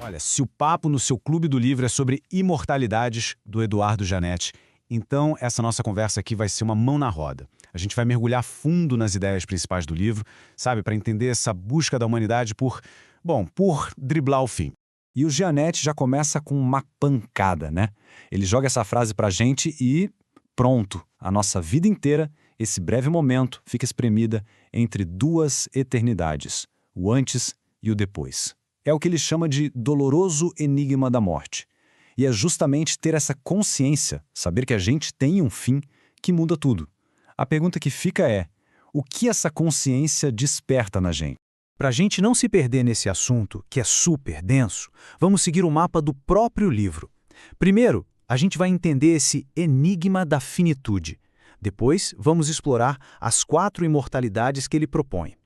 Olha, se o papo no seu clube do livro é sobre imortalidades do Eduardo Janetti, então essa nossa conversa aqui vai ser uma mão na roda. A gente vai mergulhar fundo nas ideias principais do livro, sabe, para entender essa busca da humanidade por driblar o fim. E o Gianetti já começa com uma pancada, né? Ele joga essa frase pra gente e pronto, a nossa vida inteira, esse breve momento, fica espremida entre duas eternidades, o antes e o depois. É o que ele chama de doloroso enigma da morte. E é justamente ter essa consciência, saber que a gente tem um fim, que muda tudo. A pergunta que fica é, o que essa consciência desperta na gente? Para a gente não se perder nesse assunto, que é super denso, vamos seguir o mapa do próprio livro. Primeiro, a gente vai entender esse enigma da finitude. Depois, vamos explorar as 4 imortalidades que ele propõe.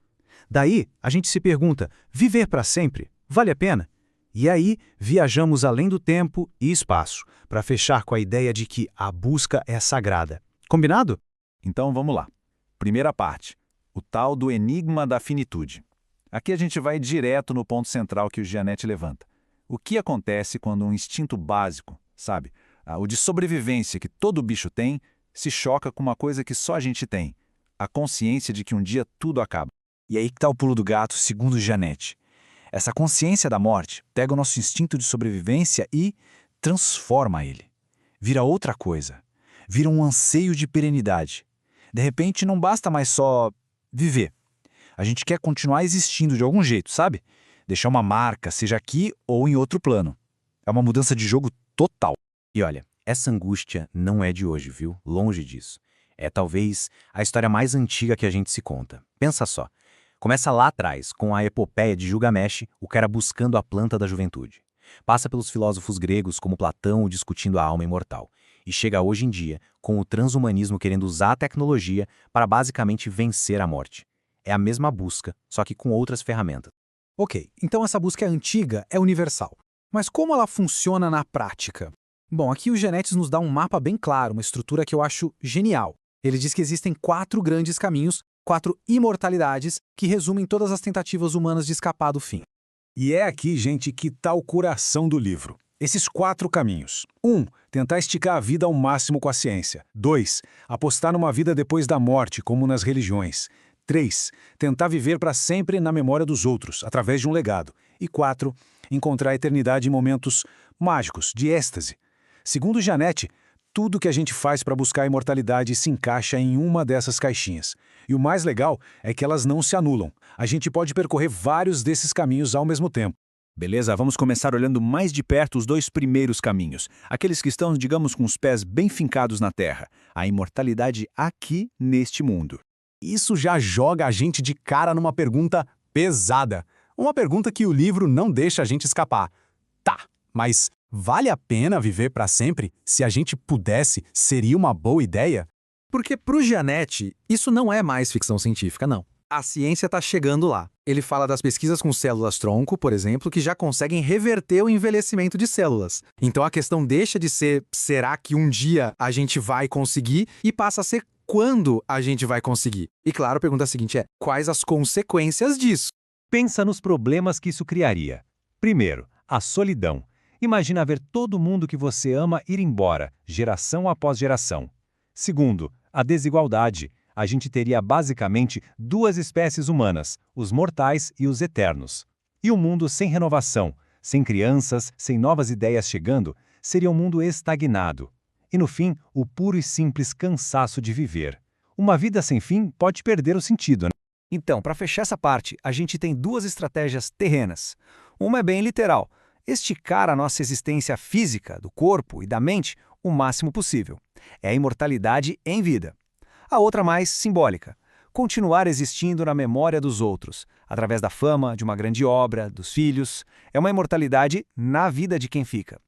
Daí, a gente se pergunta, viver para sempre, vale a pena? E aí, viajamos além do tempo e espaço, para fechar com a ideia de que a busca é sagrada. Combinado? Então vamos lá. Primeira parte, o tal do enigma da finitude. Aqui a gente vai direto no ponto central que o Gianetti levanta. O que acontece quando um instinto básico, sabe, o de sobrevivência que todo bicho tem, se choca com uma coisa que só a gente tem, a consciência de que um dia tudo acaba. E aí que está o pulo do gato, segundo o Gianetti. Essa consciência da morte pega o nosso instinto de sobrevivência e transforma ele. Vira outra coisa. Vira um anseio de perenidade. De repente não basta mais só viver. A gente quer continuar existindo de algum jeito, sabe? Deixar uma marca, seja aqui ou em outro plano. É uma mudança de jogo total. E olha, essa angústia não é de hoje, viu? Longe disso. É talvez a história mais antiga que a gente se conta. Pensa só. Começa lá atrás, com a epopeia de Gilgamesh, o cara buscando a planta da juventude. Passa pelos filósofos gregos como Platão discutindo a alma imortal. E chega hoje em dia, com o transhumanismo querendo usar a tecnologia para basicamente vencer a morte. É a mesma busca, só que com outras ferramentas. Ok, então essa busca é antiga, é universal. Mas como ela funciona na prática? Bom, aqui o Gianetti nos dá um mapa bem claro, uma estrutura que eu acho genial. Ele diz que existem 4 grandes caminhos, 4 imortalidades, que resumem todas as tentativas humanas de escapar do fim. E é aqui, gente, que está o coração do livro. Esses 4 caminhos. 1. Tentar esticar a vida ao máximo com a ciência. 2. Apostar numa vida depois da morte, como nas religiões. 3. Tentar viver para sempre na memória dos outros, através de um legado. E 4. Encontrar a eternidade em momentos mágicos, de êxtase. Segundo Gianetti, tudo que a gente faz para buscar a imortalidade se encaixa em uma dessas caixinhas. E o mais legal é que elas não se anulam. A gente pode percorrer vários desses caminhos ao mesmo tempo. Beleza, vamos começar olhando mais de perto os 2 primeiros caminhos. Aqueles que estão, digamos, com os pés bem fincados na terra. A imortalidade aqui neste mundo. Isso já joga a gente de cara numa pergunta pesada. Uma pergunta que o livro não deixa a gente escapar. Tá, mas vale a pena viver para sempre? Se a gente pudesse, seria uma boa ideia? Porque pro Gianetti, isso não é mais ficção científica, não. A ciência está chegando lá. Ele fala das pesquisas com células-tronco, por exemplo, que já conseguem reverter o envelhecimento de células. Então a questão deixa de ser será que um dia a gente vai conseguir e passa a ser quando a gente vai conseguir. E claro, a pergunta seguinte é, quais as consequências disso? Pensa nos problemas que isso criaria. Primeiro, a solidão. Imagina ver todo mundo que você ama ir embora, geração após geração. Segundo, a desigualdade. A gente teria basicamente 2 espécies humanas, os mortais e os eternos. E um mundo sem renovação, sem crianças, sem novas ideias chegando, seria um mundo estagnado. E no fim, o puro e simples cansaço de viver. Uma vida sem fim pode perder o sentido, né? Então, para fechar essa parte, a gente tem 2 estratégias terrenas. Uma é bem literal, esticar a nossa existência física, do corpo e da mente, o máximo possível. É a imortalidade em vida. A outra mais simbólica, continuar existindo na memória dos outros, através da fama, de uma grande obra, dos filhos. É uma imortalidade na vida de quem fica.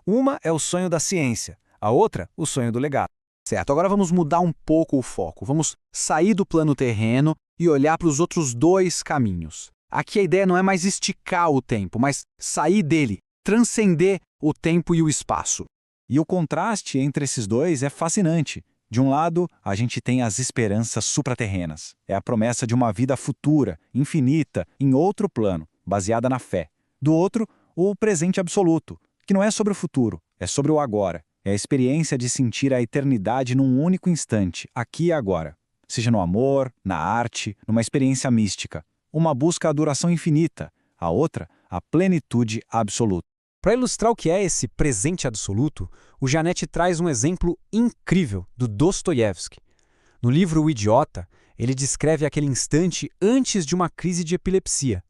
Uma é o sonho da ciência, a outra, o sonho do legado. Certo, agora vamos mudar um pouco o foco. Vamos sair do plano terreno e olhar para os outros 2 caminhos. Aqui a ideia não é mais esticar o tempo, mas sair dele, transcender o tempo e o espaço. E o contraste entre esses 2 é fascinante. De um lado, a gente tem as esperanças supraterrenas. É a promessa de uma vida futura, infinita, em outro plano, baseada na fé. Do outro, o presente absoluto, que não é sobre o futuro, é sobre o agora. É a experiência de sentir a eternidade num único instante, aqui e agora. Seja no amor, na arte, numa experiência mística. Uma busca a duração infinita, a outra, a plenitude absoluta. Para ilustrar o que é esse presente absoluto, o Janete traz um exemplo incrível do Dostoiévski. No livro O Idiota, ele descreve aquele instante antes de uma crise de epilepsia.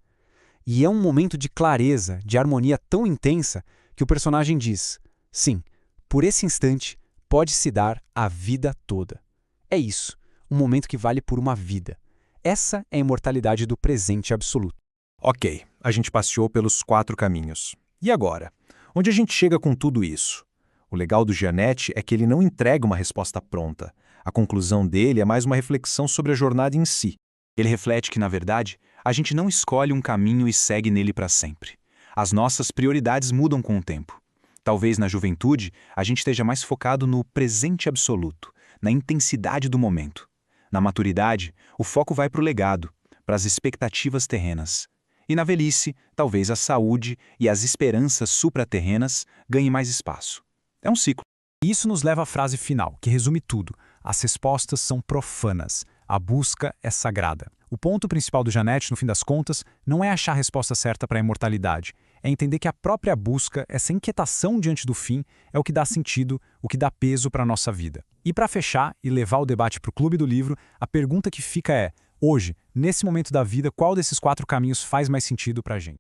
E é um momento de clareza, de harmonia tão intensa, que o personagem diz: sim, por esse instante pode-se dar a vida toda. É isso, um momento que vale por uma vida. Essa é a imortalidade do presente absoluto. Ok, a gente passeou pelos 4 caminhos. E agora? Onde a gente chega com tudo isso? O legal do Gianetti é que ele não entrega uma resposta pronta. A conclusão dele é mais uma reflexão sobre a jornada em si. Ele reflete que, na verdade, a gente não escolhe um caminho e segue nele para sempre. As nossas prioridades mudam com o tempo. Talvez na juventude a gente esteja mais focado no presente absoluto, na intensidade do momento. Na maturidade, o foco vai para o legado, para as expectativas terrenas. E na velhice, talvez a saúde e as esperanças supraterrenas ganhem mais espaço. É um ciclo. Isso nos leva à frase final, que resume tudo. As respostas são profanas. A busca é sagrada. O ponto principal do Janete, no fim das contas, não é achar a resposta certa para a imortalidade. É entender que a própria busca, essa inquietação diante do fim, é o que dá sentido, o que dá peso para a nossa vida. E para fechar e levar o debate para o Clube do Livro, a pergunta que fica é: hoje, nesse momento da vida, qual desses 4 caminhos faz mais sentido para a gente?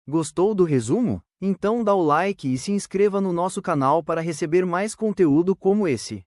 Gostou do resumo? Então dá o like e se inscreva no nosso canal para receber mais conteúdo como esse.